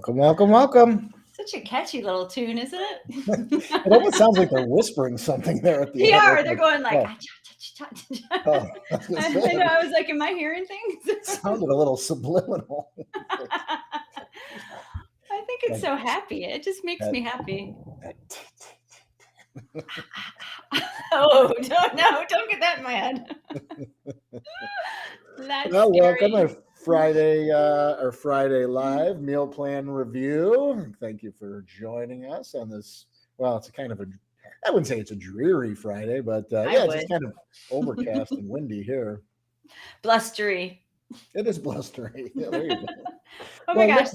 Welcome, welcome, welcome. Such a catchy little tune, isn't it? It almost sounds like they're whispering something there at the They end. are. They're going like, oh, oh, I was gonna I say, know. I was like, am I hearing things? it sounded a little subliminal. I think it's so happy. It just makes me happy. Oh, don't get that in my head. That's Well, welcome scary. to Friday Live Meal Plan Review. Thank you for joining us on this. Well, it's a kind of I wouldn't say it's a dreary Friday, but yeah, it's just kind of overcast and windy here. Blustery. It is blustery. Yeah, there you go. Oh my gosh.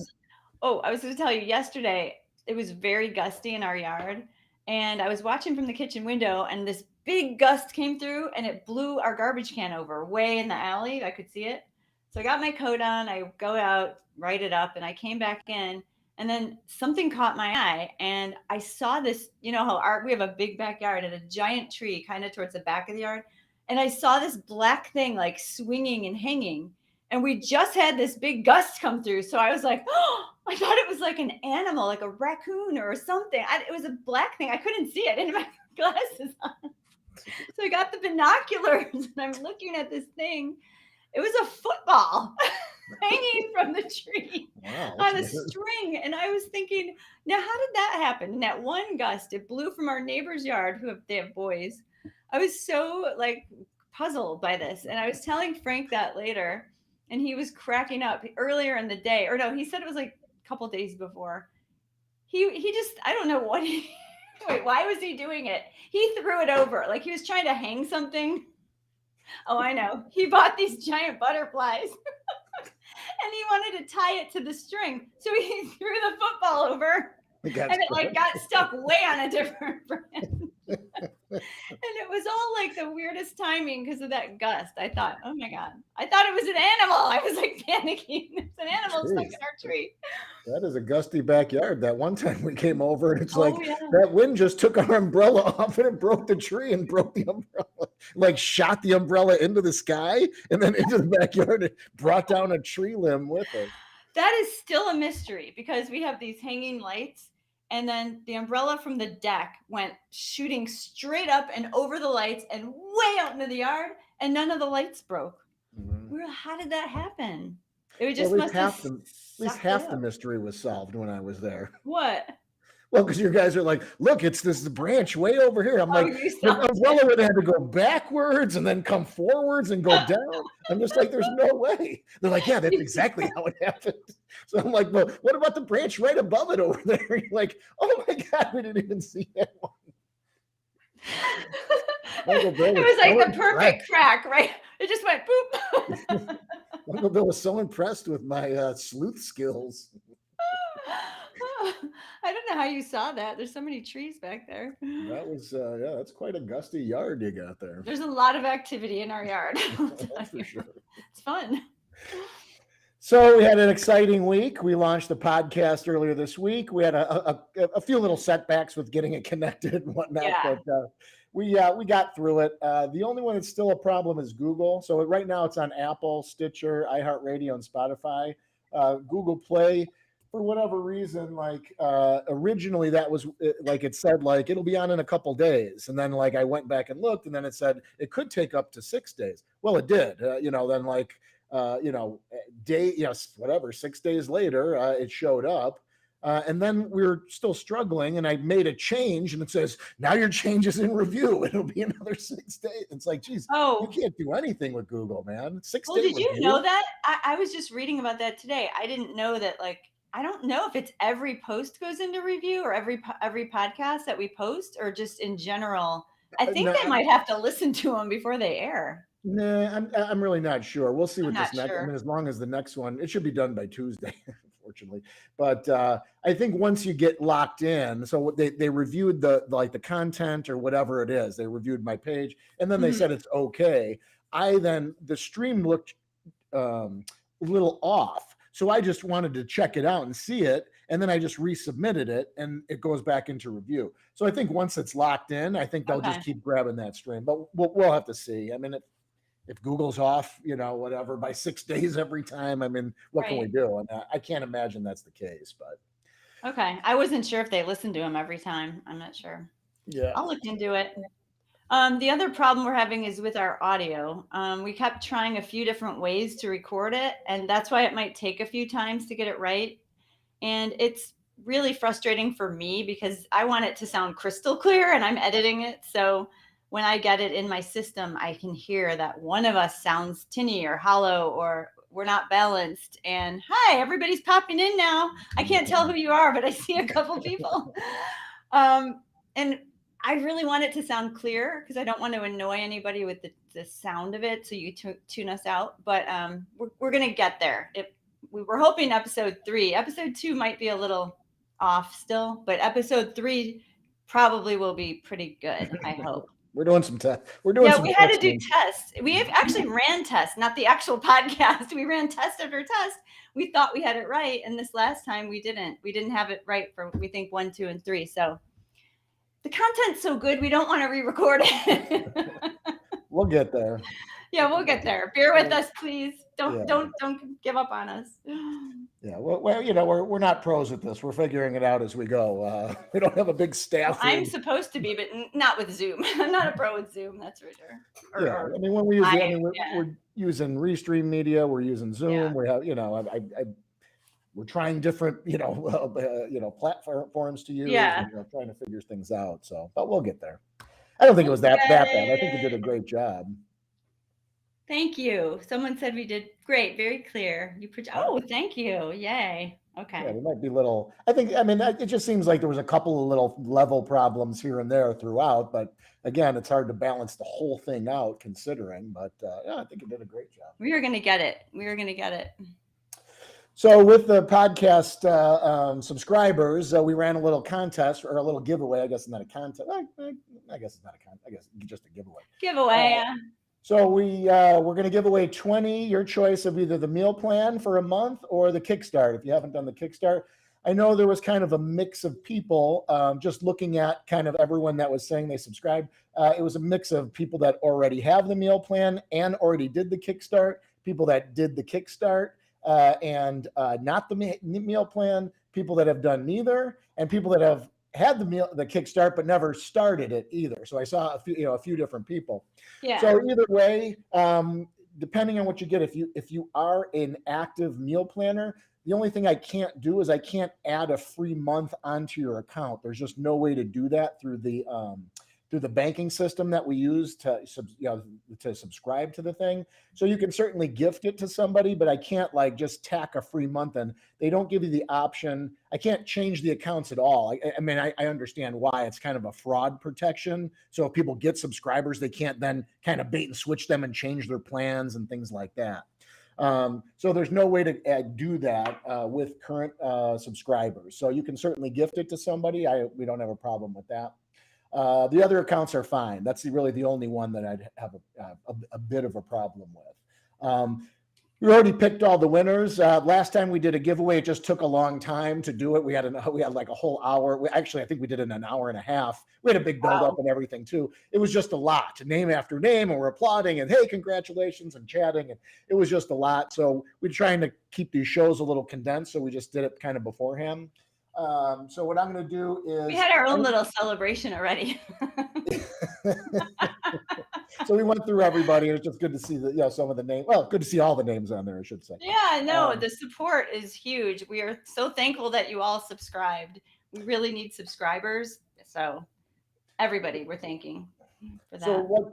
Oh, I was going to tell you yesterday, it was very gusty in our yard. And I was watching from the kitchen window, and this big gust came through, and it blew our garbage can over way in the alley. I could see it. So I got my coat on. I go out, write it up, and I came back in. And then something caught my eye, and I saw this. You know how we have a big backyard and a giant tree kind of towards the back of the yard. And I saw this black thing like swinging and hanging. And we just had this big gust come through. So I was like, oh, I thought it was like an animal, like a raccoon or something. It was a black thing. I couldn't see it. I didn't have my glasses on. So I got the binoculars and I'm looking at this thing. It was a football hanging from the tree on a string. And I was thinking, now, how did that happen? In that one gust, it blew from our neighbor's yard, they have boys. I was so like puzzled by this. And I was telling Frank that later. And he was cracking up earlier in the day. Or no, he said it was like a couple days before. He just, I don't know what wait, why was he doing it? He threw it over. Like he was trying to hang something. Oh, I know. He bought these giant butterflies. And he wanted to tie it to the string. So he threw the football over. And it like got stuck way on a different branch. And it was all like the weirdest timing because of that gust. I thought, oh my God, I thought it was an animal. I was like panicking. It's an animal stuck in our tree. That is a gusty backyard. That one time we came over and it's that wind just took our umbrella off and it broke the tree and broke the umbrella, like shot the umbrella into the sky and then into the backyard. It brought down a tree limb with it. That is still a mystery because we have these hanging lights. And then the umbrella from the deck went shooting straight up and over the lights and way out into the yard, and none of the lights broke. Mm-hmm. How did that happen? It just at least half the mystery was solved when I was there. What? Well, because you guys are like, look, it's this branch way over here. I'm like, the umbrella would have to go backwards and then come forwards and go down. I'm just like, there's no way. They're like, yeah, that's exactly how it happened. So I'm like, well, what about the branch right above it over there? You're like, oh my God, we didn't even see that one. It was like the perfect crack, right? It just went boop. Uncle Bill was so impressed with my sleuth skills. I don't know how you saw that. There's so many trees back there. That was, that's quite a gusty yard you got there. There's a lot of activity in our yard. That's for sure. It's fun. So we had an exciting week. We launched the podcast earlier this week. We had a few little setbacks with getting it connected and whatnot, but we got through it. The only one that's still a problem is Google. So right now it's on Apple, Stitcher, iHeartRadio, and Spotify. Google Play, for whatever reason, originally that was like it said like it'll be on in a couple days, and then like I went back and looked, and then it said it could take up to 6 days. Well, it did. Then 6 days later, it showed up. And then we're still struggling, and I made a change, and it says, now your change is in review. It'll be another 6 days. It's like, geez, you can't do anything with Google, man. 6 days. Did you know that? I was just reading about that today. I didn't know that, I don't know if it's every post goes into review or every podcast that we post or just in general. I think they might have to listen to them before they air. Nah, I'm really not sure. We'll see what this next. I mean, as long as the next one, it should be done by Tuesday, unfortunately. But I think once you get locked in, so they reviewed the content or whatever it is. They reviewed my page, and then they said it's okay. The stream looked a little off, so I just wanted to check it out and see it, and then I just resubmitted it, and it goes back into review. So I think once it's locked in, I think they'll just keep grabbing that stream. But we'll have to see. I mean, if Google's off, whatever, by 6 days every time, I mean, what can we do? And I can't imagine that's the case, but. Okay. I wasn't sure if they listened to him every time. I'm not sure. Yeah. I'll look into it. The other problem we're having is with our audio. We kept trying a few different ways to record it, and that's why it might take a few times to get it right. And it's really frustrating for me because I want it to sound crystal clear and I'm editing it. So when I get it in my system, I can hear that one of us sounds tinny or hollow or we're not balanced. And hi, everybody's popping in now. I can't tell who you are, but I see a couple people. And I really want it to sound clear because I don't want to annoy anybody with the sound of it. So you tune us out, but we're going to get there. We were hoping episode 3. Episode 2 might be a little off still, but episode 3 probably will be pretty good, I hope. We're doing some tests. We had to do tests. We have actually ran tests, not the actual podcast. We ran test after test. We thought we had it right, and this last time we didn't. We didn't have it right for, we think, 1, 2, and 3. So the content's so good, we don't want to re-record it. We'll get there. Yeah, we'll get there. Bear with us, please. Don't give up on us. Yeah, well, we're not pros at this. We're figuring it out as we go. We don't have a big staff. Well, I'm supposed to be, but not with Zoom. I'm not a pro with Zoom, that's for sure. I mean, when we use we're using Restream Media, we're using Zoom. Yeah. We have, we're trying different, platforms to use. Yeah. And, trying to figure things out. So, but we'll get there. I don't think it was that bad. I think you did a great job. Thank you. Someone said we did great. Very clear. Thank you. Yay. Okay. Yeah, there might be little, it just seems like there was a couple of little level problems here and there throughout, but again, it's hard to balance the whole thing out considering, but I think you did a great job. We are going to get it. So with the podcast subscribers, we ran a little contest or a little giveaway. I guess it's not a contest. I guess it's not a contest. I guess just a giveaway. So we're going to give away 20, your choice of either the meal plan for a month or the Kickstart. If you haven't done the Kickstart, I know there was kind of a mix of people, just looking at kind of everyone that was saying they subscribed. It was a mix of people that already have the meal plan and already did the Kickstart, people that did the Kickstart and not the meal plan, people that have done neither, and people that have had the Kickstart but never started it either. So I saw a few different people. Yeah. So either way, depending on what you get, if you are an active meal planner, the only thing I can't do is I can't add a free month onto your account. There's just no way to do that through the banking system that we use to subscribe to the thing. So you can certainly gift it to somebody, but I can't just tack a free month and they don't give you the option. I can't change the accounts at all. I understand why. It's kind of a fraud protection. So if people get subscribers, they can't then kind of bait and switch them and change their plans and things like that. So there's no way to do that with current subscribers. So you can certainly gift it to somebody. We don't have a problem with that. The other accounts are fine. That's really the only one that I'd have a bit of a problem with. We already picked all the winners. Last time we did a giveaway, it just took a long time to do it. We had like a whole hour. I think we did it in an hour and a half. We had a big build up and everything too. It was just a lot, name after name, and we're applauding and hey, congratulations and chatting. And it was just a lot. So we're trying to keep these shows a little condensed. So we just did it kind of beforehand. So what I'm going to do is... We had our own little celebration already. So we went through everybody, and it's just good to see some of the names. Well, good to see all the names on there, I should say. Yeah, no, the support is huge. We are so thankful that you all subscribed. We really need subscribers. So everybody, we're thanking for that. So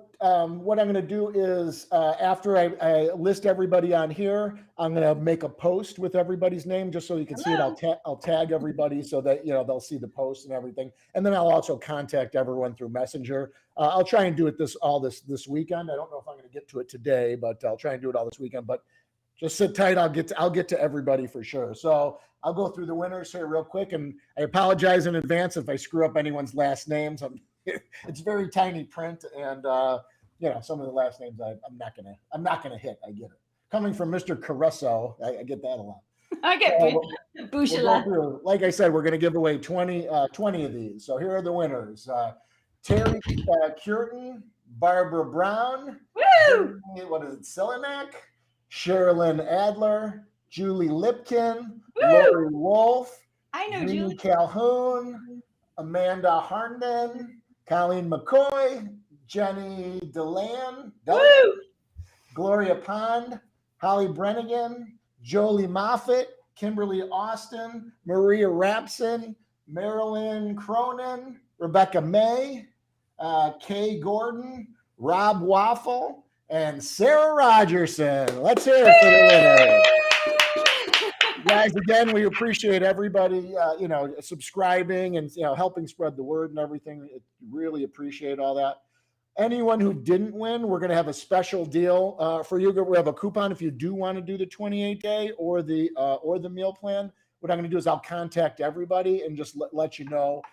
what I'm going to do is after I list everybody on here, I'm going to make a post with everybody's name just so you can see it. I'll tag everybody so that they'll see the post and everything, and then I'll also contact everyone through Messenger. I'll try and do it this weekend. I don't know if I'm going to get to it today, but I'll try and do it all this weekend. But just sit tight. I'll get to everybody for sure. So I'll go through the winners here real quick, and I apologize in advance if I screw up anyone's last names. It's very tiny print, and some of the last names I'm not gonna hit. I get it. Coming from Mr. Caruso, I get that a lot. I get Bushala. Like I said, we're gonna give away 20 of these. So here are the winners: Terry Curtin, Barbara Brown. Woo! What is it? Selenak, Sherilyn Adler, Julie Lipkin, Woo! Lori Wolf, I know Jeannie Julie. Calhoun, Amanda Harnden, Colleen McCoy, Jenny Delan, Woo! Gloria Pond, Holly Brennigan, Jolie Moffett, Kimberly Austin, Maria Rapson, Marilyn Cronin, Rebecca May, Kay Gordon, Rob Waffle, and Sarah Rogerson. Let's hear it for the winner. Guys, again, we appreciate everybody, subscribing and, helping spread the word and everything. Really appreciate all that. Anyone who didn't win, we're going to have a special deal for you. We have a coupon if you do want to do the 28-day or the meal plan. What I'm going to do is I'll contact everybody and just let you know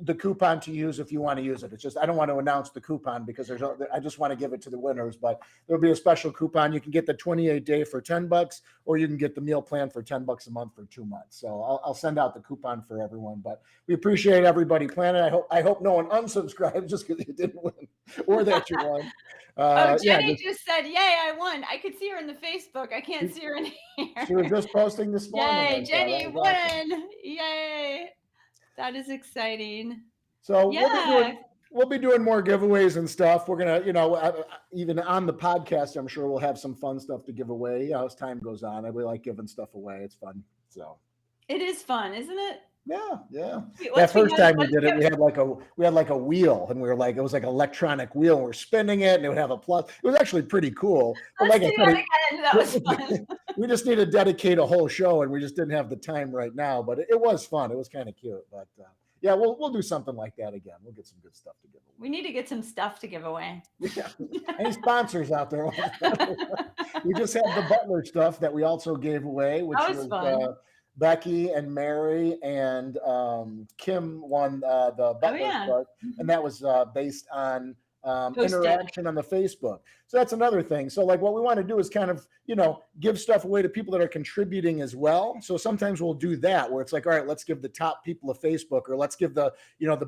the coupon to use if you want to use it. It's just I don't want to announce the coupon because I just want to give it to the winners. But there'll be a special coupon. You can get the 28-day for $10, or you can get the meal plan for $10 a month for 2 months. So I'll send out the coupon for everyone. But we appreciate everybody planning. I hope no one unsubscribed just because you didn't win or that you won. Jenny just said, "Yay, I won!" I could see her in the Facebook. I can't see her in here. She was just posting this morning. Yay, Jenny won! Awesome. Yay! That is exciting. So we'll be doing more giveaways and stuff. We're gonna, even on the podcast, I'm sure we'll have some fun stuff to give away. As time goes on, I really like giving stuff away. It's fun. So it is fun, isn't it? Yeah. That first time we did it, we had like a wheel, and it was like an electronic wheel. And we're spinning it, and it would have a plus. It was actually pretty cool. But Let's do that again. That was fun. We just need to dedicate a whole show, and we just didn't have the time right now. But it was fun. It was kind of cute. But we'll do something like that again. We'll get some good stuff to give away. We need to get some stuff to give away. Yeah. Any sponsors out there? We just had the Butler stuff that we also gave away, which was fun. Becky and Mary and Kim won the Butler stuff, and that was based on interaction on the Facebook. So that's another thing. So like what we want to do is kind of, give stuff away to people that are contributing as well. So sometimes we'll do that where it's like, all right, let's give the top people of Facebook, or let's give the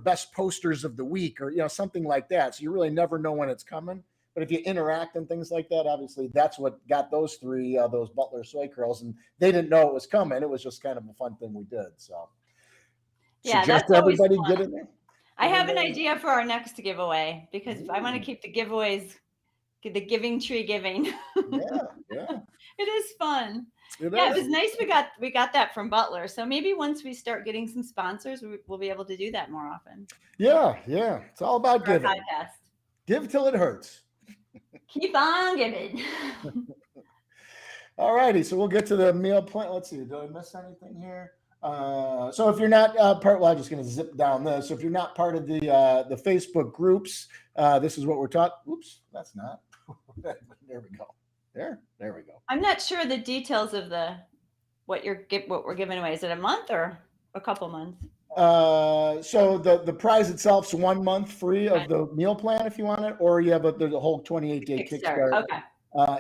best posters of the week, or, something like that. So you really never know when it's coming. But if you interact and things like that, obviously that's what got those three, those Butler soy curls, and they didn't know it was coming. It was just kind of a fun thing we did. So that's everybody get in there. I have an idea for our next giveaway because I want to keep the giveaways, the giving tree giving. Yeah. It is fun. It was nice. We got that from Butler. So maybe once we start getting some sponsors, we'll be able to do that more often. Yeah. It's all about giving. Podcast. Give till it hurts. Keep on giving. All righty. So we'll get to the meal plan. Let's see. Did I miss anything here? So if you're not I'm just going to zip down this. So if you're not part of the Facebook groups, this is what we're talking. Oops, that's not. There we go. There we go. I'm not sure the details of what we're giving away. Is it a month or a couple months? So the prize itself's 1 month free of the meal plan if you want it, or you have there's a whole 28-day Kickstart. Okay.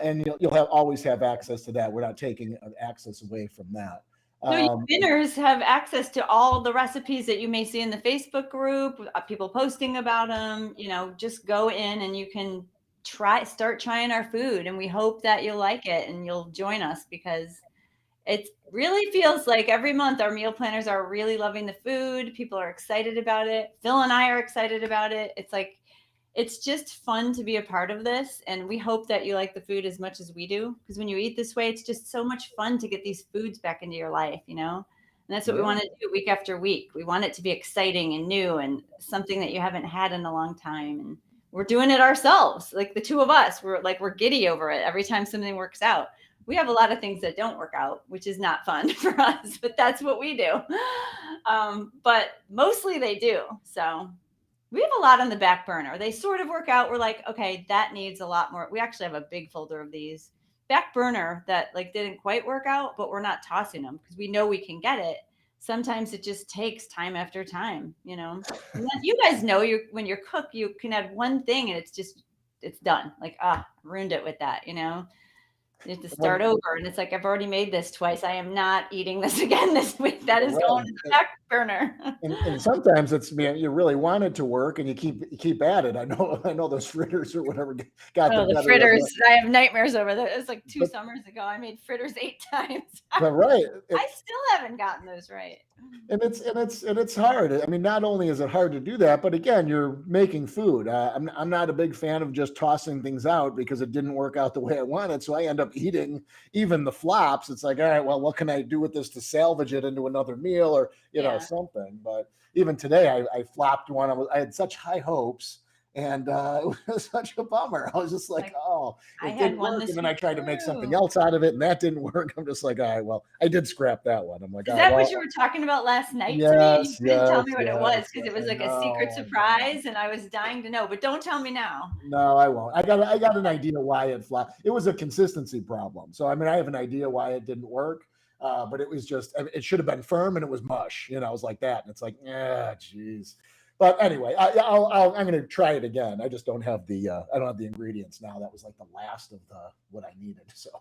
And you'll always have access to that. We're not taking access away from that. No, winners have access to all the recipes that you may see in the Facebook group, people posting about them. Just go in and you can start trying our food, and we hope that you'll like it and you'll join us, because it really feels like every month our meal planners are really loving the food. People are excited about it. Phil and I are excited about it. It's just fun to be a part of this. And we hope that you like the food as much as we do, because when you eat this way, it's just so much fun to get these foods back into your life, And that's what we want to do week after week. We want it to be exciting and new and something that you haven't had in a long time. And we're doing it ourselves. Like the two of us, we're giddy over it every time something works out. We have a lot of things that don't work out, which is not fun for us, but that's what we do. But mostly they do. So we have a lot on the back burner. They sort of work out. We're like, okay, that needs a lot more. We actually have a big folder of these back burner that didn't quite work out, but we're not tossing them because we know we can get it. Sometimes it just takes time after time, And then you guys know when you're cook, you can add one thing and it's done. Ruined it with that, You have to start over, and it's like, I've already made this twice. I am not eating this again this week. That is going to the back burner. And sometimes it's, man, you really want it to work, and you keep at it. I know those fritters or whatever got the fritters. I have nightmares over that. It was like 2 summers ago. I made fritters 8 times. But right, I still haven't gotten those right. And it's hard. I mean, not only is it hard to do that, but again, you're making food. I'm not a big fan of just tossing things out because it didn't work out the way I wanted. So I end up eating even the flops. It's like, all right, well, what can I do with this to salvage it into another meal or something? But even today, I flopped one. I had such high hopes. And it was such a bummer. I was just like, oh, it didn't work. And then I tried to make something else out of it, and that didn't work. I'm just like, all right, well, I did scrap that one. I'm like, is that what you were talking about last night to me? You didn't tell me what it was because it was like a secret surprise, and I was dying to know. But don't tell me now. No, I won't. I got an idea why it flopped. It was a consistency problem. So I mean, I have an idea why it didn't work. But it was just, it should have been firm, and it was mush. It was like that. And it's like, geez. But anyway, I'm going to try it again. I just don't have the I don't have the ingredients now. That was like the last of what I needed. So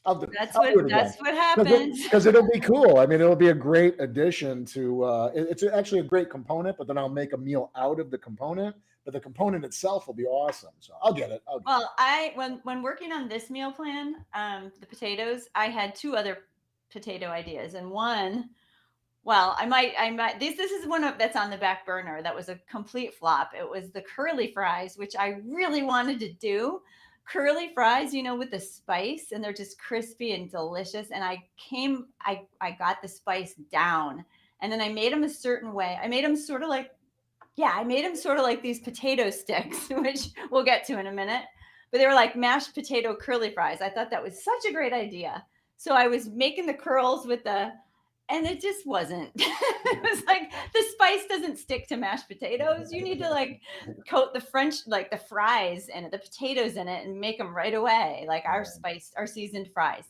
that's what happens. Because it'll be cool. I mean, it'll be a great addition to. It's actually a great component, but then I'll make a meal out of the component. But the component itself will be awesome. So I'll get it. When working on this meal plan, the potatoes, I had 2 other potato ideas, and one. Well, I might. This is one that's on the back burner. That was a complete flop. It was the curly fries, which I really wanted to do. Curly fries, with the spice, and they're just crispy and delicious. And I got the spice down, and then I made them a certain way. I made them sort of like these potato sticks, which we'll get to in a minute. But they were like mashed potato curly fries. I thought that was such a great idea. So I was making the curls and it just wasn't. It was like the spice doesn't stick to mashed potatoes. You need to like coat the the fries and the potatoes in it and make them right away. Like our seasoned fries.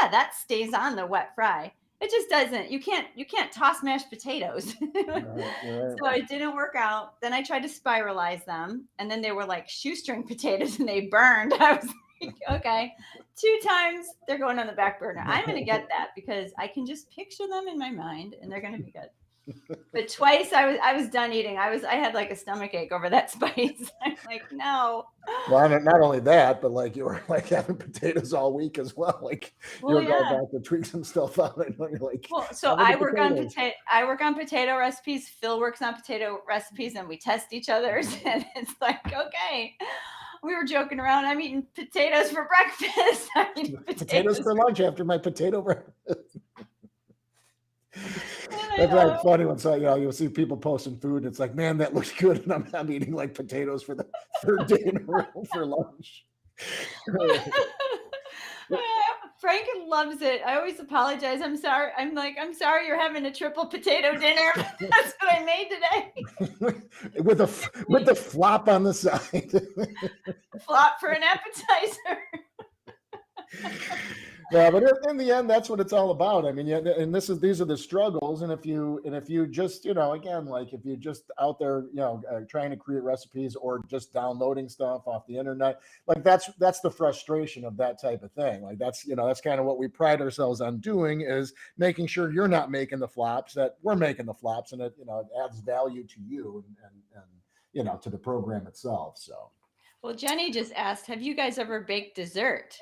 Yeah, that stays on the wet fry. It just doesn't. You can't toss mashed potatoes. So it didn't work out. Then I tried to spiralize them, and then they were like shoestring potatoes and they burned. I was like, okay, 2 times they're going on the back burner. I'm going to get that because I can just picture them in my mind and they're going to be good. But twice I was done eating. I had like a stomach ache over that spice. I'm like, no. Well, not only that, but like you were like having potatoes all week as well. Like you're going back to tweak some stuff out. I know you're like. Well, so I work on potato recipes. Phil works on potato recipes, and we test each other's. And it's like, okay. We were joking around. I'm eating potatoes for breakfast. I'm eating potatoes for lunch after my potato breakfast. That's like funny when you'll see people posting food and it's like, man, that looks good, and I'm eating like potatoes for the 3rd day in a row for lunch. Frank loves it. I always apologize. I'm sorry. I'm sorry you're having a triple potato dinner. That's what I made today. with the flop on the side. Flop for an appetizer. Yeah, but in the end, that's what it's all about. I mean, and these are the struggles. And if you just, again, like if you're just out there, trying to create recipes or just downloading stuff off the internet, like that's the frustration of that type of thing. Like that's kind of what we pride ourselves on doing, is making sure you're not making the flops, that we're making the flops, and it adds value to you and to the program itself. So. Well, Jenny just asked, have you guys ever baked dessert?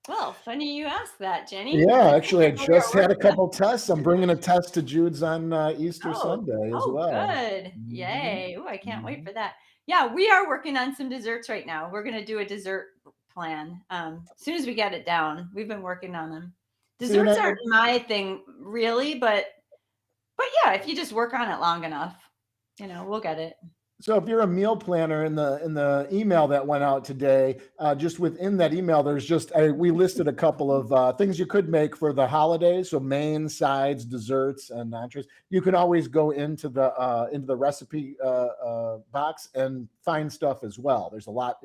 Well, funny you asked that, Jenny. Yeah, actually, I just had a couple tests. I'm bringing a test to Jude's on Easter Sunday as well. Oh, good. Yay. Oh, I can't wait for that. Yeah, we are working on some desserts right now. We're going to do a dessert plan as soon as we get it down. We've been working on them. Desserts aren't my thing, really, but yeah, if you just work on it long enough, we'll get it. So if you're a meal planner, in the email that went out today, just within that email, there's we listed a couple of things you could make for the holidays. So main, sides, desserts, and entrees. You can always go into the recipe box and find stuff as well. There's a lot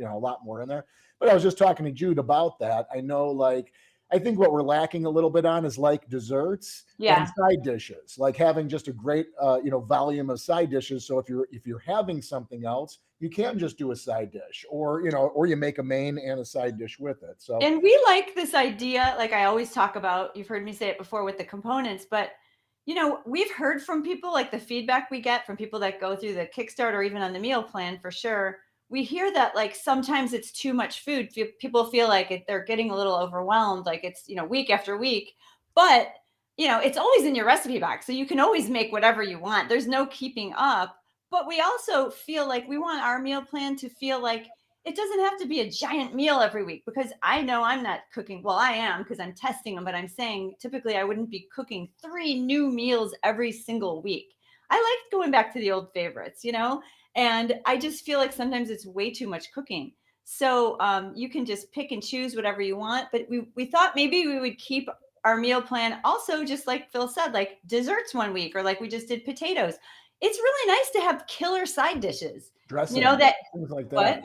more in there. But I was just talking to Jude about that. I know, like, I think what we're lacking a little bit on is like desserts and side dishes, like having just a great, volume of side dishes. So if you're having something else, you can just do a side dish, or you make a main and a side dish with it. So, and we like this idea, like I always talk about, you've heard me say it before with the components, but we've heard from people, like the feedback we get from people that go through the Kickstart or even on the meal plan for sure. We hear that like sometimes it's too much food. People feel like they're getting a little overwhelmed, like it's, week after week, but it's always in your recipe box. So you can always make whatever you want. There's no keeping up, but we also feel like we want our meal plan to feel like it doesn't have to be a giant meal every week, because I know I'm not cooking. Well, I am, because I'm testing them, but I'm saying typically I wouldn't be cooking 3 new meals every single week. I like going back to the old favorites, and I just feel like sometimes it's way too much cooking. So you can just pick and choose whatever you want. But we thought maybe we would keep our meal plan also, just like Phil said, like desserts one week, or like we just did potatoes. It's really nice to have killer side dishes. dressing, things like that.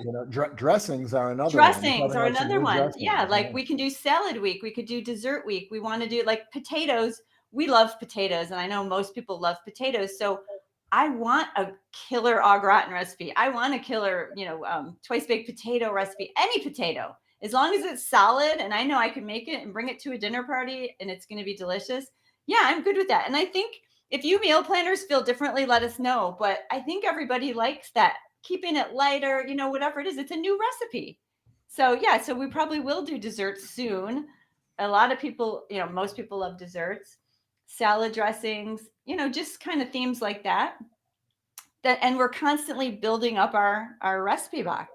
Dressings are another dressings one. are another one. Yeah, like we can do salad week. We could do dessert week. We want to do like potatoes. We love potatoes, and I know most people love potatoes. So I want a killer au gratin recipe. I want a killer, twice baked potato recipe. Any potato, as long as it's solid, and I know I can make it and bring it to a dinner party, and it's going to be delicious. Yeah, I'm good with that. And I think if you meal planners feel differently, let us know. But I think everybody likes that, keeping it lighter, whatever it is, it's a new recipe. So yeah, so we probably will do desserts soon. A lot of people, most people love desserts, salad dressings, just kind of themes like that. And we're constantly building up our recipe box.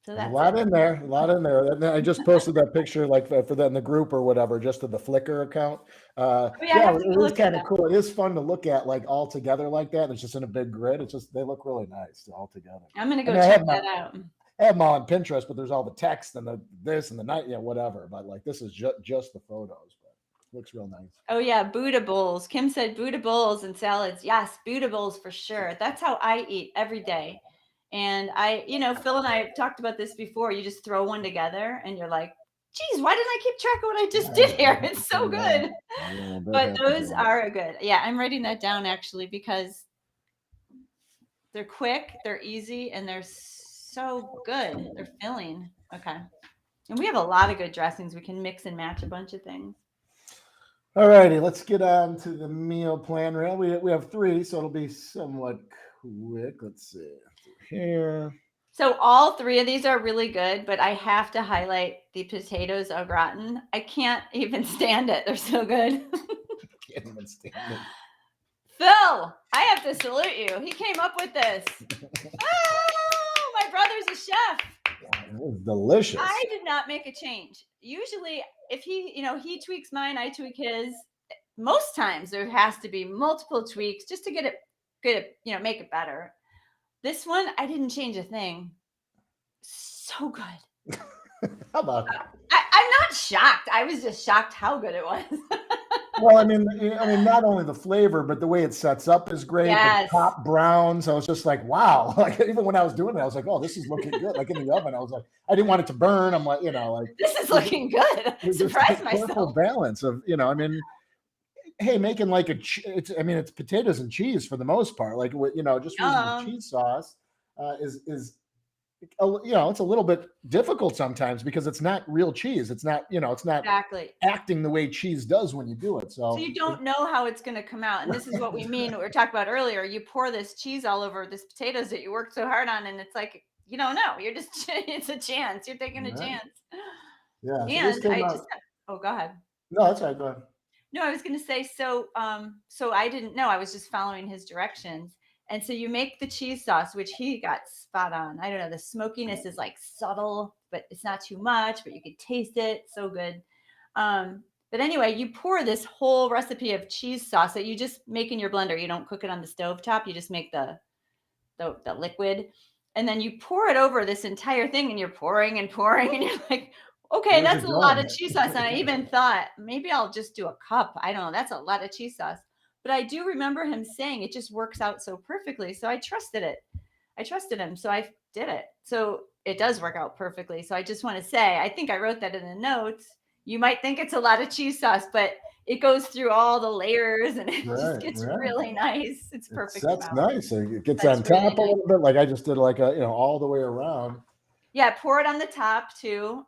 So that's a lot in there. And I just posted that picture, like for that in the group or whatever, just to the Flickr account. It is kind of cool. It is fun to look at, like all together like that. It's just in a big grid. It's just, they look really nice all together. I'm gonna go check that out. I have them all on Pinterest, but there's all the text and the this and the night, whatever. But like this is just the photos, but it looks real nice. Oh yeah, Buddha bowls. Kim said Buddha bowls and salads. Yes, Buddha bowls for sure. That's how I eat every day. And Phil and I have talked about this before. You just throw one together and you're like, geez, why didn't I keep track of what I just did here? It's so good. But those are good. Yeah, I'm writing that down actually, because they're quick, they're easy, and they're so good. They're filling. Okay. And we have a lot of good dressings. We can mix and match a bunch of things. All righty, let's get on to the meal plan. We have 3, so it'll be somewhat quick. Let's see here. So all 3 of these are really good, but I have to highlight the potatoes au gratin. I can't even stand it. They're so good. Can't even stand it. Phil, I have to salute you. He came up with this. Oh, my brother's a chef. It was delicious. I did not make a change. Usually, if he tweaks mine, I tweak his. Most times there has to be multiple tweaks just to get it good, make it better. This one, I didn't change a thing. So good. How about that? I'm not shocked. I was just shocked how good it was. Well, I mean, not only the flavor, but the way it sets up is great. Yes. The top brown. So it's just like, wow. Like even when I was doing it, I was like, oh, this is looking good. Like in the oven, I was like, I didn't want it to burn. I'm like, this is looking good. Surprise myself. Balance of, hey, making like it's potatoes and cheese for the most part. Like just using the cheese sauce is it's a little bit difficult sometimes because it's not real cheese. It's not, it's not exactly acting the way cheese does when you do it. So you don't know how it's going to come out. And this is what we mean. What we were talking about earlier. You pour this cheese all over this potatoes that you worked so hard on. And it's like, you don't know. You're just, it's a chance. You're taking a chance. Yeah. And go ahead. No, that's right. Go ahead. No, I was going to say, so I didn't know. I was just following his directions. And so you make the cheese sauce, which he got spot on. I don't know. The smokiness is like subtle, but it's not too much, but you can taste it. So good. But anyway, you pour this whole recipe of cheese sauce that you just make in your blender. You don't cook it on the stovetop. You just make the liquid. And then you pour it over this entire thing and you're pouring and pouring. And you're like, okay, that's a lot of cheese sauce. And I even thought maybe I'll just do a cup. I don't know. That's a lot of cheese sauce. But I do remember him saying it just works out so perfectly. So I trusted it. I trusted him. So I did it. So it does work out perfectly. So I just want to say, I think I wrote that in the notes. you might think it's a lot of cheese sauce, but it goes through all the layers and it just gets really nice. It's perfect. That's nice. It gets That's on really top a little bit. Like I just did like a, all the way around. Yeah, pour it on the top too.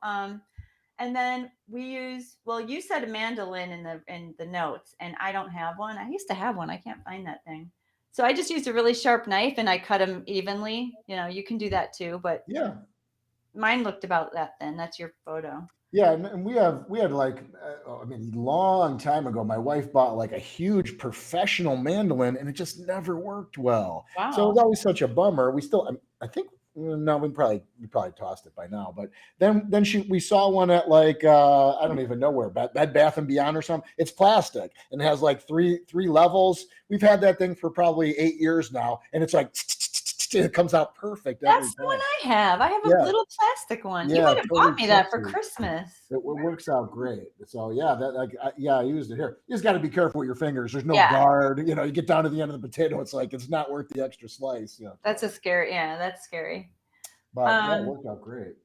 And then we use, well, you said a mandolin in the notes, and I don't have one. I used to have one. I can't find that thing. So I just used a really sharp knife and I cut them evenly. You can do that too, but yeah, mine looked about that thin. That's your photo. Yeah, and we had like, long time ago, my wife bought like a huge professional mandolin, and it just never worked well. Wow. So it was always such a bummer. We still, I think, no, we probably tossed it by now. But then we saw one at like I don't even know where, Bed Bath and Beyond or something. It's plastic and it has like three levels. We've had that thing for probably 8 years now, and it's like. It comes out perfect. That's the one I have. I have a little plastic one. You might have bought me that for Christmas. It works out great. So I used it here. You just got to be careful with your fingers. There's no guard. You get down to the end of the potato. It's like it's not worth the extra slice. That's scary. Yeah, that's scary. But it worked out great.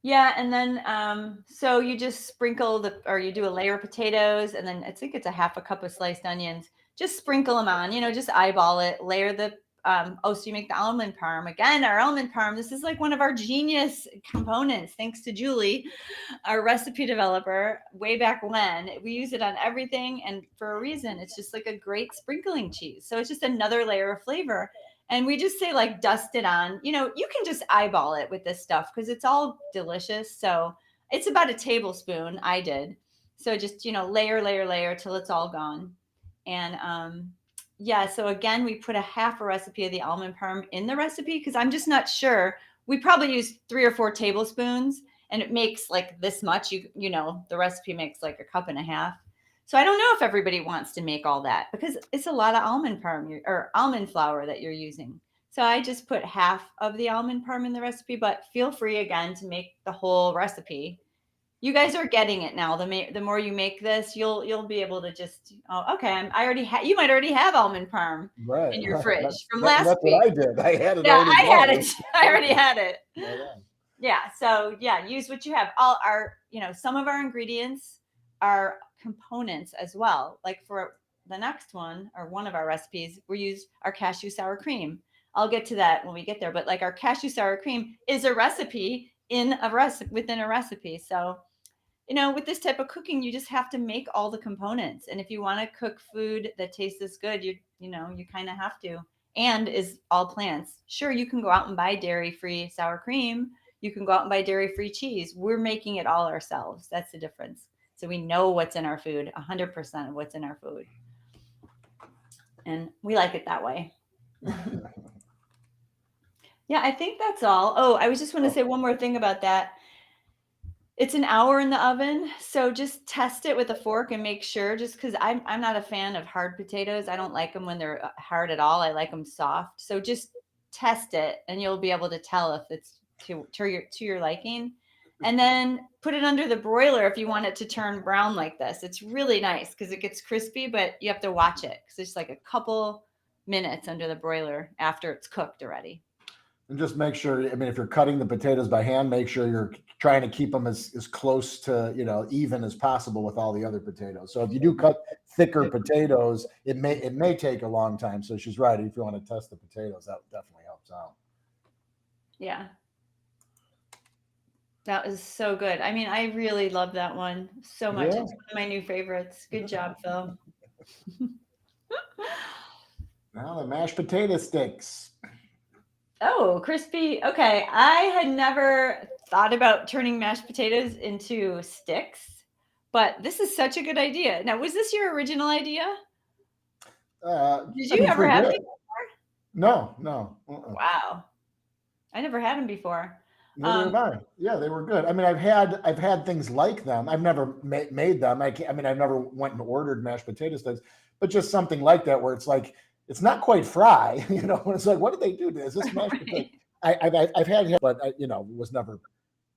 Yeah, and then so you just sprinkle or you do a layer of potatoes, and then I think it's a half a cup of sliced onions. Just sprinkle them on. Just eyeball it. Layer the so you make the almond parm. Again, our almond parm, this is like one of our genius components, thanks to Julie, our recipe developer, way back when. We use it on everything, and for a reason. It's just like a great sprinkling cheese. So it's just another layer of flavor. And we just say like dust it on. You can just eyeball it with this stuff because it's all delicious. So it's about a tablespoon, I did. So just, layer till it's all gone. And so again, we put a half a recipe of the almond parm in the recipe because I'm just not sure. We probably use 3 or 4 tablespoons, and it makes like this much. The recipe makes like a cup and a half. So I don't know if everybody wants to make all that because it's a lot of almond parm or almond flour that you're using. So I just put half of the almond parm in the recipe, but feel free again to make the whole recipe. You guys are getting it now. The more you make this, you'll be able to just you might already have almond parm in your fridge from last week. That's what I did. I had it. Yeah, I had it. I already had it. Yeah. So use what you have. All our, some of our ingredients are components as well. Like for the next one or one of our recipes, we use our cashew sour cream. I'll get to that when we get there. But like our cashew sour cream is a recipe within a recipe. So, with this type of cooking, you just have to make all the components. And if you want to cook food that tastes this good, you kind of have to, and is all plants. Sure, you can go out and buy dairy-free sour cream. You can go out and buy dairy-free cheese. We're making it all ourselves. That's the difference. So we know what's in our food, 100% of what's in our food. And we like it that way. Yeah, I think that's all. Oh, I was just want to say one more thing about that. It's an hour in the oven, so just test it with a fork and make sure, just because I'm not a fan of hard potatoes. I don't like them when they're hard at all. I like them soft. So just test it, and you'll be able to tell if it's to your liking. And then put it under the broiler if you want it to turn brown like this. It's really nice because it gets crispy, but you have to watch it because it's like a couple minutes under the broiler after it's cooked already. And just make sure, if you're cutting the potatoes by hand, make sure you're trying to keep them as close to, even as possible with all the other potatoes. So if you do cut thicker potatoes, it may take a long time. So she's right. If you want to test the potatoes, that definitely helps out. Yeah. That was so good. I really love that one so much. Yeah. It's one of my new favorites. Good job, Phil. Now the mashed potato sticks. Oh, crispy. Okay. I had never thought about turning mashed potatoes into sticks, but this is such a good idea. Now, was this your original idea? Did you ever have them before? No. Wow. I never had them before. Neither have I. Yeah, they were good. I've had things like them. I've never made them. I've never went and ordered mashed potato sticks, but just something like that where it's like, it's not quite fry, when it's like, what did they do to this? Is this mashed potato? I've had, but was never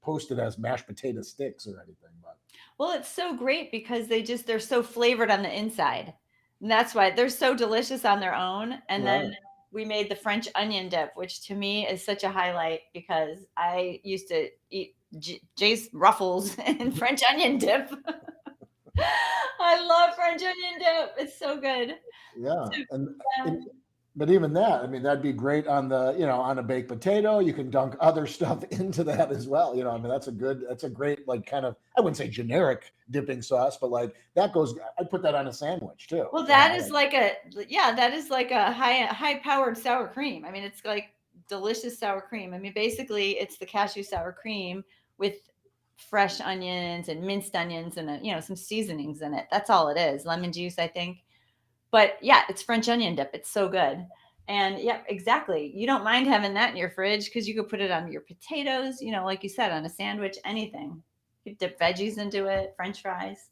posted as mashed potato sticks or anything. But well, it's so great because they're so flavored on the inside, and that's why they're so delicious on their own. And then we made the French onion dip, which to me is such a highlight because I used to eat Jace Ruffles and French onion dip. I love French onion dip. It's so good. Yeah. But even that, I mean, that'd be great on on a baked potato. You can dunk other stuff into that as well. I mean, that's a great, like, kind of, I wouldn't say generic dipping sauce, but like that goes, I'd put that on a sandwich too. Well, that is like a high powered sour cream. I mean, it's like delicious sour cream. I mean, basically it's the cashew sour cream with fresh onions and minced onions and some seasonings in it. That's all it is. Lemon juice, I think. But yeah, it's French onion dip. It's so good. And yeah, exactly. You don't mind having that in your fridge because you could put it on your potatoes, like you said, on a sandwich, anything. You dip veggies into it, French fries.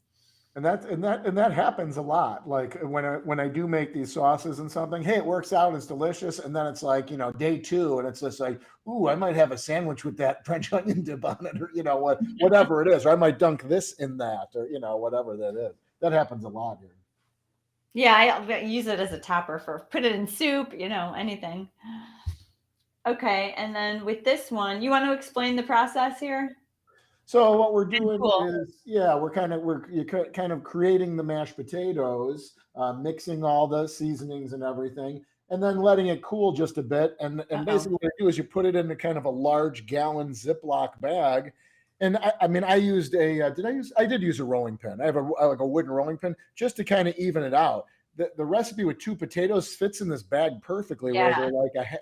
And that happens a lot. Like when I do make these sauces and something, hey, it works out, it's delicious, and then it's like day 2, and it's just like, ooh, I might have a sandwich with that French onion dip on it, or whatever it is, or I might dunk this in that, or whatever that is. That happens a lot here. Yeah, I use it as a topper put it in soup, anything. Okay, and then with this one, you want to explain the process here? So what we're doing is, we're kind of creating the mashed potatoes, mixing all the seasonings and everything, and then letting it cool just a bit. And basically what you do is you put it into kind of a large gallon Ziploc bag. And I mean, I used I did use a rolling pin. I have a wooden rolling pin just to kind of even it out. The recipe with 2 potatoes fits in this bag perfectly, where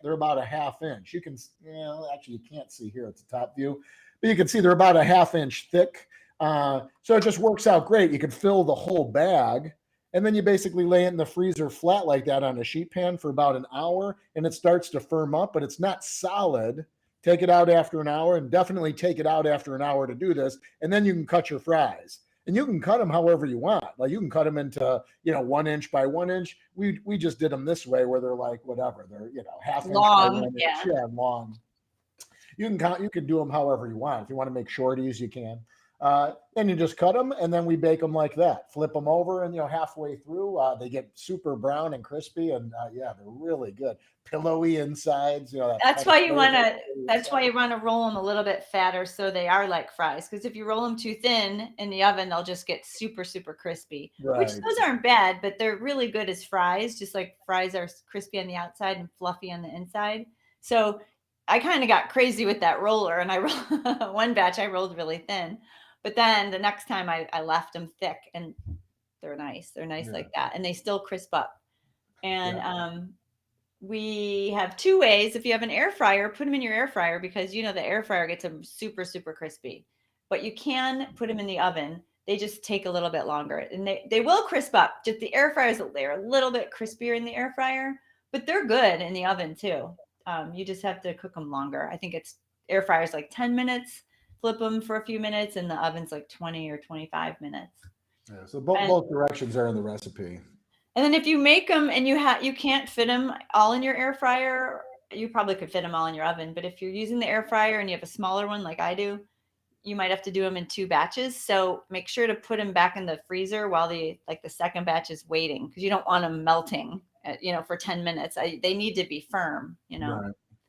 they're about a ½ inch. You can, actually you can't see here, it's the top view, but you can see they're about a ½ inch thick. So it just works out great. You can fill the whole bag, and then you basically lay it in the freezer flat like that on a sheet pan for about an hour, and it starts to firm up, but it's not solid. Take it out after an hour, and definitely take it out after an hour to do this. And then you can cut your fries, and you can cut them however you want. Like you can cut them into, 1 inch by 1 inch. We just did them this way, where they're like, whatever, they're, ½ inch by 1 inch. Yeah, long. You can do them however you want. If you want to make shorties, you can. Then you just cut them, and then we bake them like that. Flip them over, and halfway through, they get super brown and crispy, and they're really good. Pillowy insides. That's why you want to roll them a little bit fatter, so they are like fries. Because if you roll them too thin in the oven, they'll just get super, super crispy. Right. Which those aren't bad, but they're really good as fries. Just like fries are crispy on the outside and fluffy on the inside. So I kind of got crazy with that roller, and one batch I rolled really thin. But then the next time I left them thick, and they're nice. They're nice like that, and they still crisp up. And we have 2 ways. If you have an air fryer, put them in your air fryer, because the air fryer gets them super, super crispy. But you can put them in the oven. They just take a little bit longer, and they will crisp up. Just the air fryers, they're a little bit crispier in the air fryer, but they're good in the oven too. You just have to cook them longer. I think it's air fryers like 10 minutes. Flip them for a few minutes, and the oven's like 20 or 25 minutes. Yeah, so both directions are in the recipe. And then if you make them and you can't fit them all in your air fryer, you probably could fit them all in your oven. But if you're using the air fryer and you have a smaller one like I do, you might have to do them in 2 batches. So make sure to put them back in the freezer while the second batch is waiting, because you don't want them melting, for 10 minutes. They need to be firm,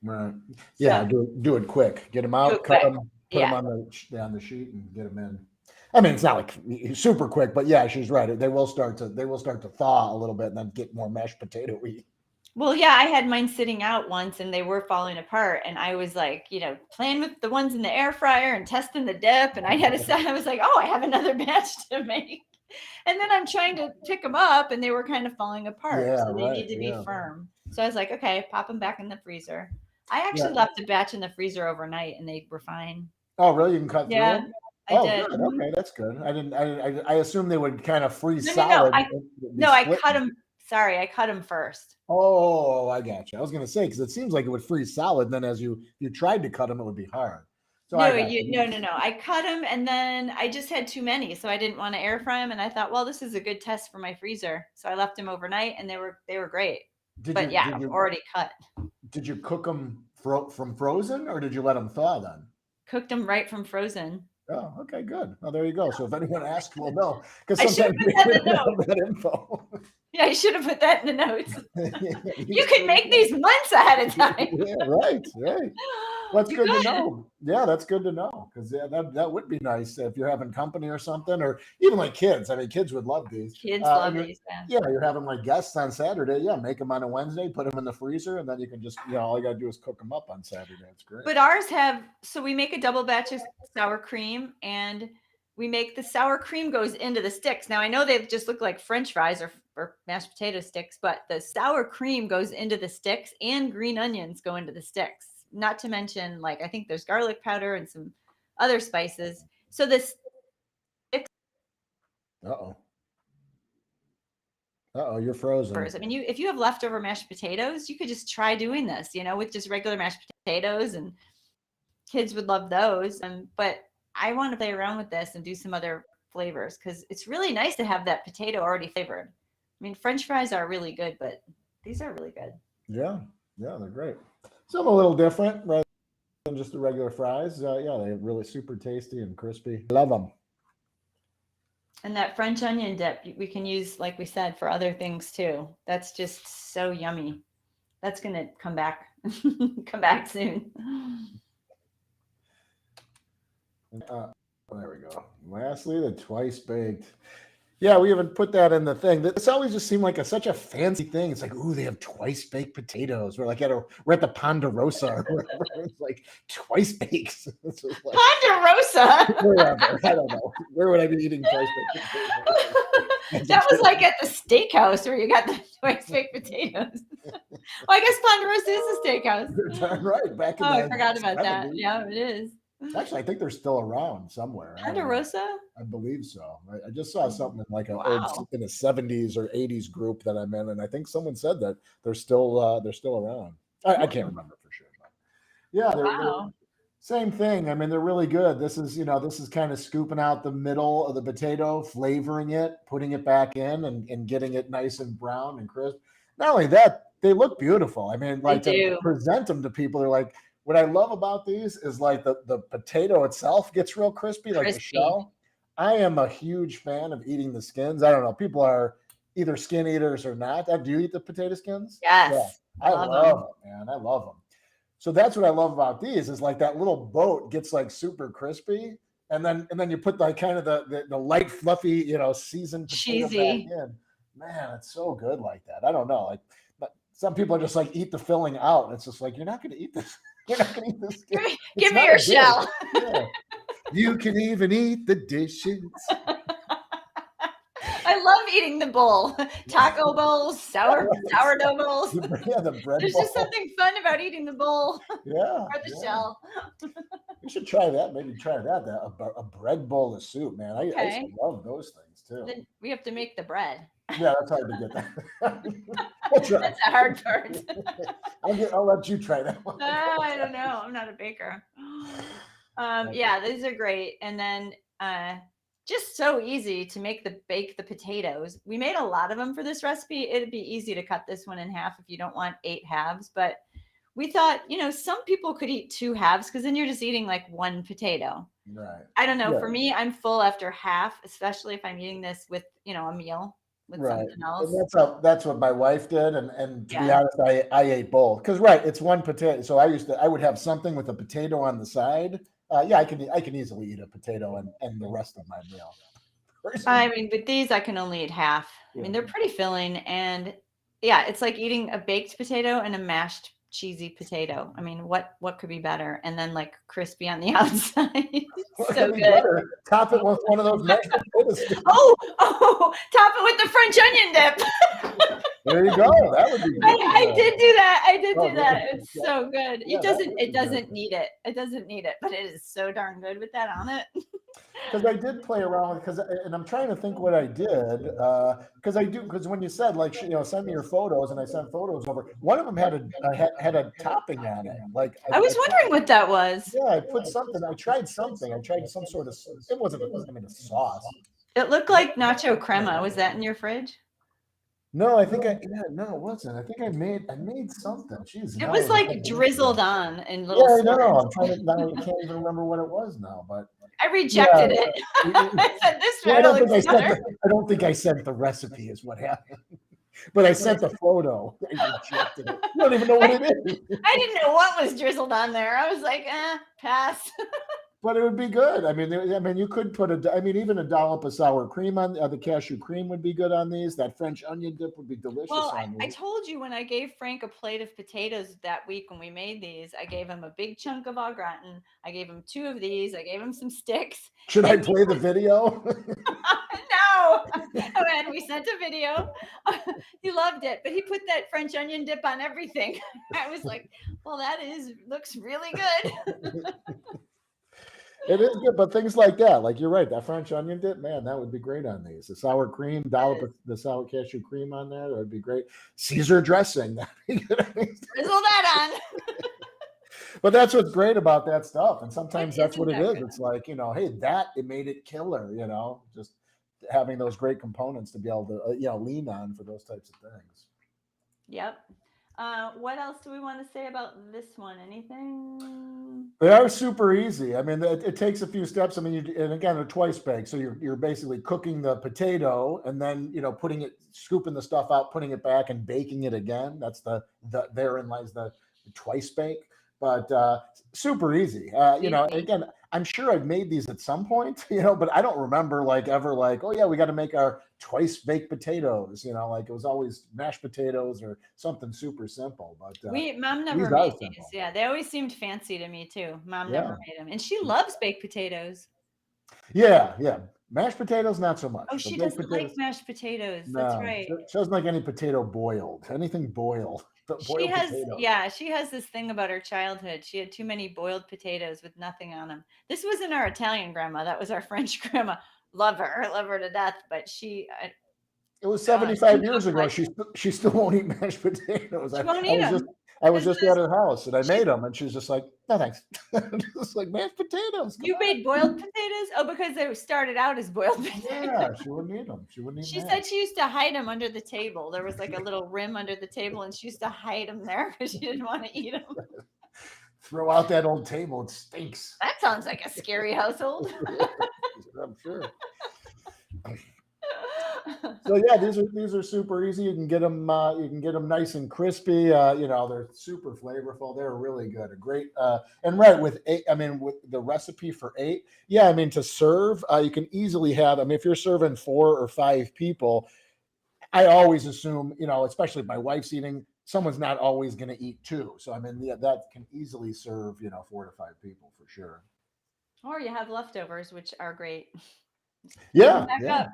Right. Yeah, so, do it quick. Get them out, cut them, put them on the sheet, and get them in. I mean, it's not like super quick, but yeah, she's right. They will start to thaw a little bit, and then get more mashed potato-y. Well, yeah, I had mine sitting out once, and they were falling apart, and I was like, playing with the ones in the air fryer and testing the dip, and I was like, oh, I have another batch to make, and then I'm trying to pick them up, and they were kind of falling apart, so they need to be firm. So I was like, okay, pop them back in the freezer. I actually left a batch in the freezer overnight, and they were fine. Oh, really? You can cut through them? I did. Good. Okay, that's good. I assumed they would kind of freeze solid. I cut them. Sorry, I cut them first. Oh, I got you. I was going to say, because it seems like it would freeze solid. Then as you tried to cut them, it would be hard. So no. I cut them, and then I just had too many, so I didn't want to air fry them. And I thought, well, this is a good test for my freezer. So I left them overnight, and they were great. Already cut. Did you cook them from frozen, or did you let them thaw then? Cooked them right from frozen. Oh, okay, good. Well, there you go. So if anyone asks, we'll know, because sometimes we don't have that info. Yeah, I should have put that in the notes. You can make these months ahead of time. Yeah, right. Well, that's good to know. Yeah, that's good to know, because that would be nice if you're having company or something, or even like kids. I mean, kids would love these. Kids love these. Yeah, you're having like guests on Saturday. Yeah, make them on a Wednesday, put them in the freezer, and then you can just, all you got to do is cook them up on Saturday. It's great. But ours so we make a double batch of sour cream, and we make the sour cream goes into the sticks. Now I know they just look like French fries or mashed potato sticks, but the sour cream goes into the sticks, and green onions go into the sticks. Not to mention, like, I think there's garlic powder and some other spices. So this. You're frozen. I mean, if you have leftover mashed potatoes, you could just try doing this, with just regular mashed potatoes, and kids would love those. But I want to play around with this and do some other flavors, because it's really nice to have that potato already flavored. I mean, French fries are really good, but these are really good. Yeah, they're great. Some a little different rather than just the regular fries. They're really super tasty and crispy. Love them. And that French onion dip we can use, like we said, for other things too. That's just so yummy. That's going to come back soon. There we go. Lastly, the twice baked. Yeah, we haven't put that in the thing. This always just seemed like such a fancy thing. It's like, ooh, they have twice baked potatoes. We're at the Ponderosa or whatever. It's like twice baked. Like, Ponderosa. Wherever. I don't know. Where would I be eating twice baked potatoes? That was like at the steakhouse where you got the twice baked potatoes. Well, I guess Ponderosa is a steakhouse. You're darn right. Back in I forgot about that. Yeah, it is. Actually, I think they're still around somewhere. Ponderosa? I believe so. I just saw something in like in a 70s or 80s group that I'm in, and I think someone said that they're still around. I can't remember for sure. But yeah, they're same thing. I mean, they're really good. This is kind of scooping out the middle of the potato, flavoring it, putting it back in, and getting it nice and brown and crisp. Not only that, they look beautiful. I mean, like to present them to people, they're like, what I love about these is like the potato itself gets real crispy, like the shell. I am a huge fan of eating the skins. I don't know. People are either skin eaters or not. Do you eat the potato skins? Yes. Yeah. I love them, man. I love them. So that's what I love about these is like that little boat gets like super crispy. And then you put like kind of the light, fluffy, seasoned potato cheesy. back in. Man, it's so good like that. I don't know. Like, but some people are just like eat the filling out. It's just like, you're not going to eat this. You're not going to eat this. Give me your shell. Yeah. You can even eat the dishes. I love eating the bowl. Taco bowls, sourdough bowls. Yeah, the bread There's bowl. just something fun about eating the bowl. Yeah. Or the shell. You should try that. Maybe try that. A bread bowl of soup, man. I used to love those things too. Then we have to make the bread. Yeah, that's hard to get that. That's right. That's the hard part. I'll let you try that one. I don't know. I'm not a baker. Yeah, these are great. And then just so easy to bake the potatoes. We made a lot of them for this recipe. It'd be easy to cut this one in half if you don't want 8 halves. But we thought, some people could eat 2 halves because then you're just eating like 1 potato. Right. I don't know. Yeah. For me, I'm full after half, especially if I'm eating this with, a meal. With something else. And that's what my wife did, and to be honest, I ate both because it's 1 potato. So I would have something with a potato on the side. I can easily eat a potato and the rest of my meal. I mean, with these I can only eat half. I mean, they're pretty filling, and it's like eating a baked potato and a mashed cheesy potato. I mean, what could be better? And then like crispy on the outside. So good. Better. Top it with one of those mashed potatoes. Top it with the French onion dip. There you go. That would be good. I did do that. do that. It's so good. It doesn't need it. It doesn't need it, but it is so darn good with that on it. Because I did play around with and I'm trying to think what I did because when you said like send me your photos and I sent photos over, one of them had a topping on it. Like I was wondering what that was. Yeah, I put something. I tried something. I tried some sort of. It wasn't a sauce. It looked like nacho crema. Was that in your fridge? No, I think no, it wasn't. I think I made something. Jeez, it was like drizzled on in little. Yeah, no, I'm trying to. Now I can't even remember what it was now, but I rejected it. I said this. I don't think I sent the recipe. Is what happened. But I sent the photo. I rejected it. You don't even know what it is. I didn't know what was drizzled on there. I was like, pass. But it would be good. I mean, you could put even a dollop of sour cream on the cashew cream would be good on these. That French onion dip would be delicious. Well, I told you when I gave Frank a plate of potatoes that week when we made these, I gave him a big chunk of au gratin. I gave him 2 of these. I gave him some sticks. Should I play the video? No. And we sent a video. He loved it, but he put that French onion dip on everything. I was like, well, looks really good. It is good, but things like that, like you're right, that French onion dip, man, that would be great on these. The sour cream, dollop of the sour cashew cream on there, that would be great. Caesar dressing. Drizzle that on. But that's what's great about that stuff. And sometimes that's what it is. It's like, hey, it made it killer, just having those great components to be able to, lean on for those types of things. Yep. What else do we want to say about this one? Anything? They are super easy. I mean, it takes a few steps. I mean, and again, they're twice baked. So you're basically cooking the potato and then, scooping the stuff out, putting it back and baking it again. That's therein lies the twice bake. But super easy. Again, I'm sure I've made these at some point, but I don't remember oh yeah, we got to make our twice baked potatoes. It was always mashed potatoes or something super simple. But Mom never made these. Yeah, they always seemed fancy to me too. Mom never made them, and she loves baked potatoes. Yeah. Mashed potatoes, not so much. Oh, she doesn't like mashed potatoes. No, that's right. She doesn't like any potato boiled. Anything boiled. She has this thing about her childhood. She had too many boiled potatoes with nothing on them. This wasn't our Italian grandma. That was our French grandma. Love her to death. But it was 75 years ago. She still won't eat mashed potatoes. She won't eat them. I was just at her house and I made them and she's just like, no, thanks. Just like mashed potatoes. You made boiled potatoes? Oh, because they started out as boiled potatoes. Yeah, she wouldn't eat them. She said she used to hide them under the table. There was like a little rim under the table and she used to hide them there because she didn't want to eat them. Throw out that old table. It stinks. That sounds like a scary household. I'm sure. So yeah, these are super easy. You can get them nice and crispy. They're super flavorful. They're really good. Great. And right with 8. I mean, with the recipe for 8. Yeah, I mean to serve, you can easily have. I mean, if you're serving 4 or 5 people, I always assume, especially if my wife's eating, someone's not always going to eat 2. So I mean, that can easily serve 4 to 5 people for sure. Or you have leftovers, which are great. Yeah.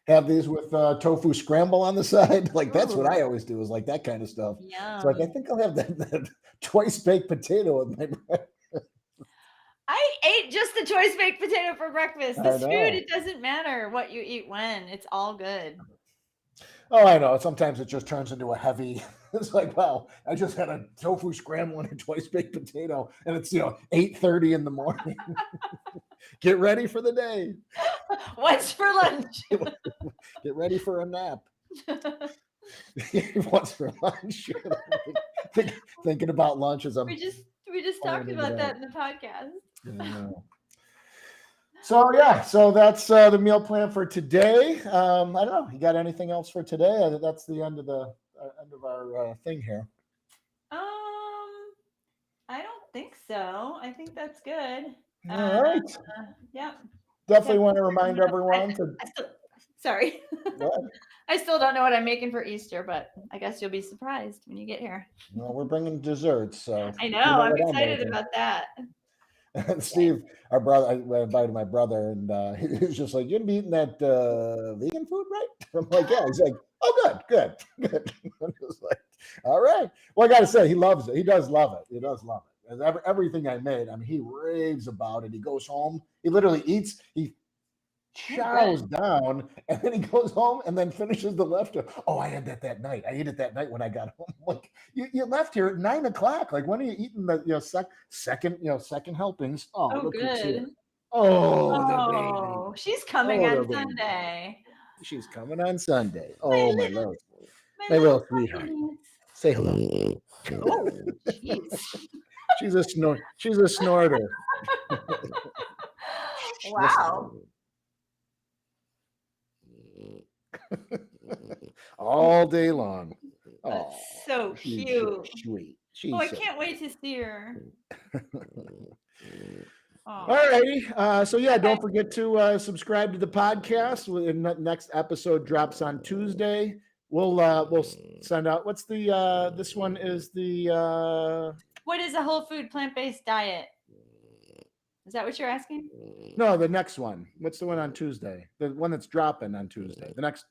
Have these with tofu scramble on the side. Like that's what I always do is like that kind of stuff. Yeah. So like I think I'll have that twice baked potato with my breakfast. I ate just the twice baked potato for breakfast. This food, it doesn't matter what you eat when. It's all good. Oh, I know. Sometimes it just turns into a heavy. It's like, wow, I just had a tofu scramble and a twice baked potato, and it's 8:30 in the morning. Get ready for the day. What's for lunch? Get ready for a nap. What's for lunch? Thinking about lunch as we just talked about that in the podcast. Yeah. So that's the meal plan for today. I don't know. You got anything else for today? That's the end of our thing here. I don't think so. I think that's good. All right. Yeah. Definitely want to remind everyone to. Sorry. I still don't know what I'm making for Easter, but I guess you'll be surprised when you get here. Well, we're bringing desserts, so I know. I'm excited about that. And Steve, our brother, I invited my brother, and he was just like, "You're gonna be eating that vegan food, right?" I'm like, "Yeah." He's like, "Oh, good." I'm just like, "All right." Well, I got to say, he loves it. He does love it. And everything I made, I mean, he raves about it. He goes home, he literally eats, he chows down, and then he goes home and then finishes the leftover. Oh, I had that night. I ate it that night when I got home. Like, you left here at 9 o'clock. Like, when are you eating the second helpings? Oh, look who's here. Oh, she's coming on Sunday. She's coming on Sunday. Oh, my love. My little sweetheart. Say hello. Oh, jeez. She's a snorter. Wow. all day long. That's Oh, so she's cute. just sweet. Oh, She's I so can't wait to see her. all Oh, righty. So yeah, okay. don't forget to subscribe to the podcast. Next episode drops on Tuesday. We'll send out. What's the this one is the What is a whole food plant-based diet? Is that what you're asking? no, the next one. What's the one on Tuesday? The one that's dropping on Tuesday. The next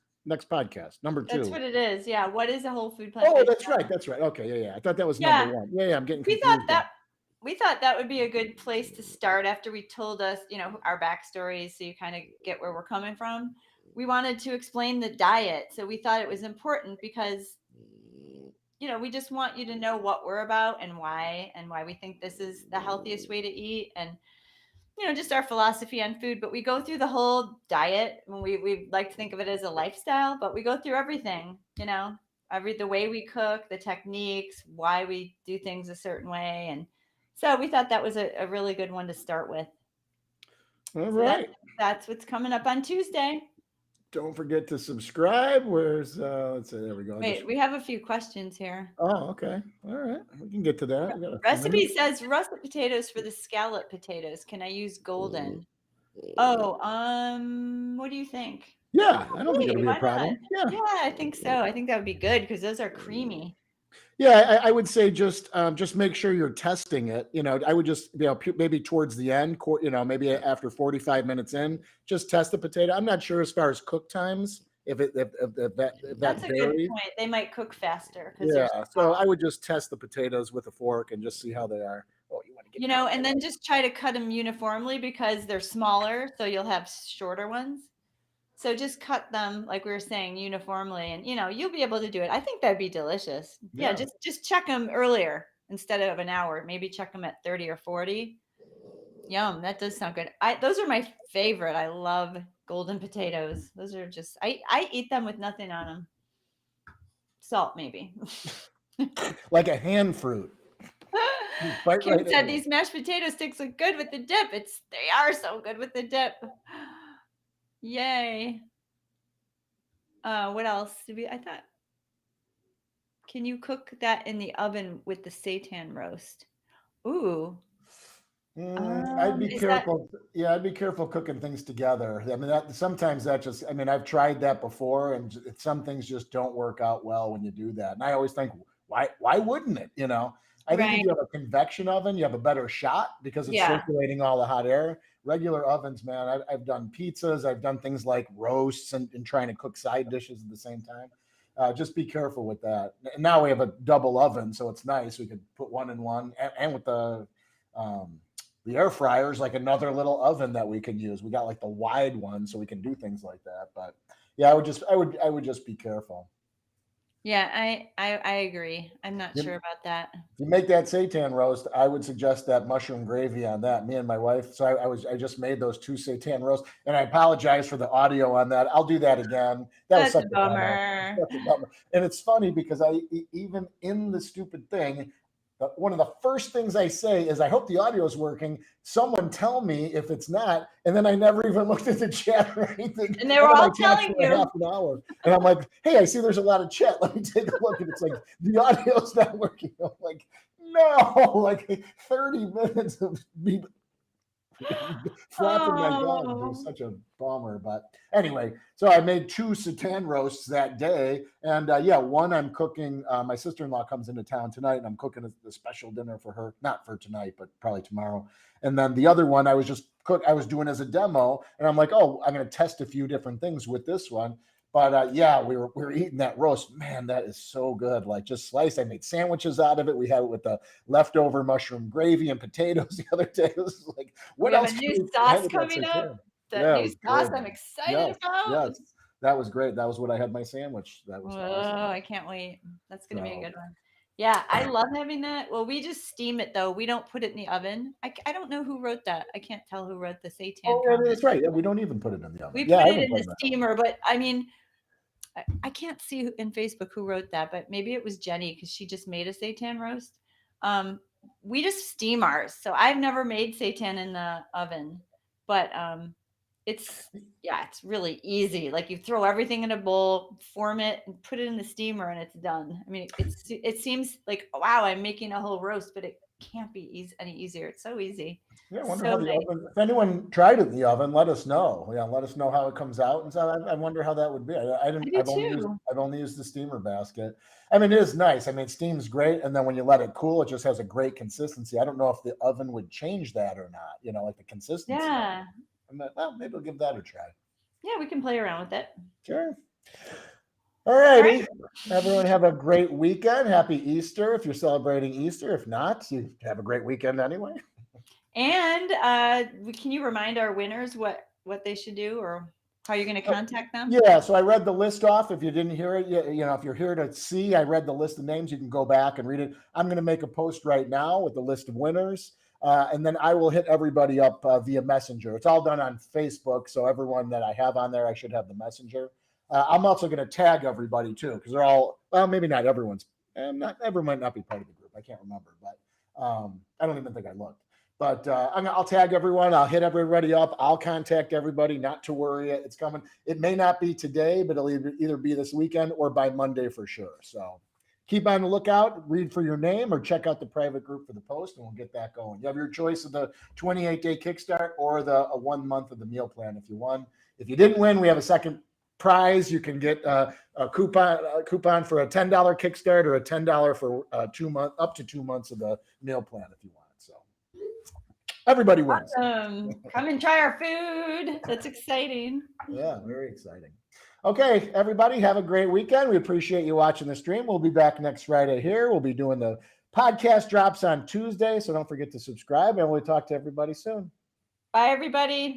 podcast, number 2. That's what it is. Yeah. What is a whole food Oh, plant-based that's diet? right. That's right. Okay, yeah. I thought that was number Yeah. 1. Yeah, I'm getting We thought confused. that would be a good place to start after we told us, our backstories, so you kind of get where we're coming from. We wanted to explain the diet, so we thought it was important because we just want you to know what we're about and why we think this is the healthiest way to eat, and just our philosophy on food. But we go through the whole diet. We like to think of it as a lifestyle, but we go through everything, the way we cook, the techniques, why we do things a certain way. And so we thought that was a really good one to start with. All So right. that's what's coming up on Tuesday. Don't forget to subscribe. Where's let's see, there we go. Wait, we have a few questions here. Oh, okay. All right. We can get to that. We got a few Recipe minutes. says russet potatoes for the scallop potatoes. Can I use golden? Oh, what do you think? Yeah, I don't think it'll be a Why problem. not? Yeah, I think so. I think that would be good because those are creamy. Yeah, I would say just make sure you're testing it. I would just maybe towards the end, maybe after 45 minutes in, just test the potato. I'm not sure as far as cook times if That's that a good varies. point. They might cook faster because Yeah, they're so small. I would just test the potatoes with a fork and just see how they are. Oh, you want to get And then just try to cut them uniformly because they're smaller, so you'll have shorter ones. So just cut them, like we were saying, uniformly, and you'll be able to do it. I think that'd be delicious. Yeah, just check them earlier instead of an hour. Maybe check them at 30 or 40. Yum, that does sound good. Those are my favorite. I love golden potatoes. Those are just I eat them with nothing on them. Salt maybe. like a hand fruit. Kim said these mashed potato sticks look good with the dip. They are so good with the dip. Yay. What else I thought? Can you cook that in the oven with the seitan roast? Ooh. I'd be careful. Yeah, I'd be careful cooking things together. I mean, sometimes I've tried that before, and some things just don't work out well when you do that. And I always think, why wouldn't it? I think if you have a convection oven, you have a better shot because it's circulating all the hot air. Regular ovens, man, I've done pizzas, I've done things like roasts and trying to cook side dishes at the same time. Just be careful with that. And now we have a double oven, so it's nice. We could put one in one, and with the air fryer is like another little oven that we can use. We got like the wide one, so we can do things like that. But yeah, I would just be careful. Yeah, I agree. I'm not sure about that. If you make that seitan roast, I would suggest that mushroom gravy on that. Me and my wife. So I just made those 2 seitan roasts, and I apologize for the audio on that. I'll do that again. That's a bummer. That's a bummer. And it's funny because even in the stupid thing, one of the first things I say is, I hope the audio is working. Someone tell me if it's not. And then I never even looked at the chat or anything. And they were all telling you. Half an hour. And I'm like, hey, I see there's a lot of chat. Let me take a look. And it's like, the audio's not working. I'm like, no, like 30 minutes of me flapping my gums. It was such a bummer. But anyway, so I made 2 seitan roasts that day. And one I'm cooking. My sister-in-law comes into town tonight, and I'm cooking a special dinner for her. Not for tonight, but probably tomorrow. And then the other one I was doing as a demo. And I'm like, oh, I'm going to test a few different things with this one. But we were eating that roast. Man, that is so good. Like, just sliced. I made sandwiches out of it. We had it with the leftover mushroom gravy and potatoes the other day. It was like, what else? We have a new sauce coming up. The new sauce I'm excited about. Yes, that was great. That was what I had my sandwich. That was awesome. I can't wait. That's going to be a good one. Yeah, I love having that. Well, we just steam it, though. We don't put it in the oven. I don't know who wrote that. I can't tell who wrote the seitan. Oh, that's right. Yeah, we don't even put it in the oven. We put it in the steamer, but I mean, I can't see in Facebook who wrote that, but maybe it was Jenny because she just made a seitan roast. We just steam ours. So I've never made seitan in the oven, but it's really easy. Like you throw everything in a bowl, form it, and put it in the steamer, and it's done. I mean, it seems like, wow, I'm making a whole roast, but it can't be any easier. It's so easy. Yeah, I wonder So how the nice. oven, if anyone tried it in the oven, let us know. Yeah, let us know how it comes out. And so I wonder how that would be. I didn't, I do too. I've only used the steamer basket. I mean, it is nice. I mean, it steams great. And then when you let it cool, it just has a great consistency. I don't know if the oven would change that or not, like the consistency. Yeah. I'm like, well, maybe I'll give that a try. Yeah, we can play around with it. Sure. All righty. Everyone have a great weekend. Happy Easter if you're celebrating Easter. If not, you have a great weekend anyway. And can you remind our winners what they should do or how you're going to contact them? Yeah, so I read the list off. If you didn't hear it, if you're here to see, I read the list of names. You can go back and read it. I'm going to make a post right now with the list of winners, and then I will hit everybody up via Messenger. It's all done on Facebook, so everyone that I have on there, I should have the Messenger. I'm also going to tag everybody too, because they're all, well, maybe not everyone's, not everyone might not be part of the group. I can't remember, but I don't even think I looked. But I'll tag everyone. I'll hit everybody up. I'll contact everybody. Not to worry. It's coming. It may not be today, but it'll either be this weekend or by Monday for sure. So keep on the lookout. Read for your name or check out the private group for the post, and we'll get that going. You have your choice of the 28-day Kickstart or the 1 month of the meal plan if you won. If you didn't win, we have a second prize. You can get a coupon for a $10 Kickstart or a $10 for up to 2 months of the meal plan if you want. So everybody wins. Awesome. Come and try our food. That's exciting. Yeah, very exciting. Okay, everybody, have a great weekend. We appreciate you watching the stream. We'll be back next Friday here. We'll be doing the podcast drops on Tuesday, so don't forget to subscribe, and we'll talk to everybody soon. Bye, everybody.